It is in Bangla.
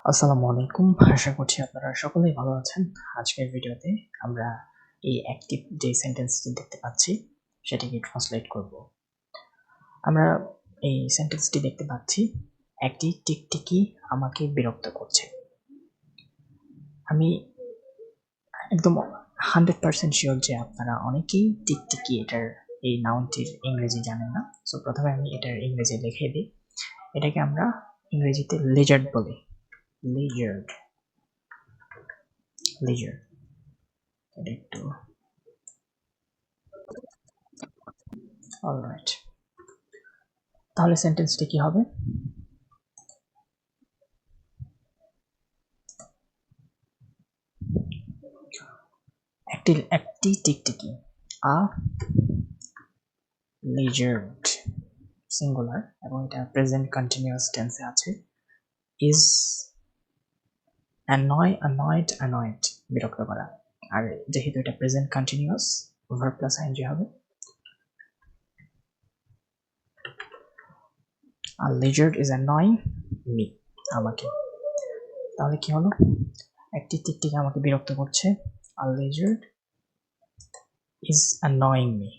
আসসালামু আলাইকুম। আশা করছি আপনারা সকলেই ভালো আছেন। আজকের ভিডিওতে আমরা এই অ্যাক্টিভ যে সেন্টেন্সটি দেখতে পাচ্ছি সেটিকে ট্রান্সলেট করব। আমরা এই সেন্টেন্সটি দেখতে পাচ্ছি, একটি টিকটিকি আমাকে বিরক্ত করছে। আমি একদম 100% শিওর যে আপনারা অনেকেই টিকটিকি এটার এই নাউনটির ইংরেজি জানেন না। সো প্রথমে আমি এটার ইংরেজি লিখে দিই। এটাকে আমরা ইংরেজিতে লিজার্ড বলি। Lizaad, Lizaad. এটা একটু অলরাইট। তাহলে সেন্টেন্সটি কি হবে? একটি টিকটিকি, আ লিজার্ড সিঙ্গুলার এবং এটা প্রেজেন্ট কন্টিনিউয়াস টেন্সে আছে। ইজ অ্যানয়েড বিরক্ত করা। আর যেহেতু এটা present continuous, verb plus ING হবে। আর লিজার্ড ইজ অ্যানয়িং মি, আমাকে। তাহলে কি হলো? একটি টিকটিকি আমাকে বিরক্ত করছে। আর লিজার্ড ইজ অ্যানয়িং মি,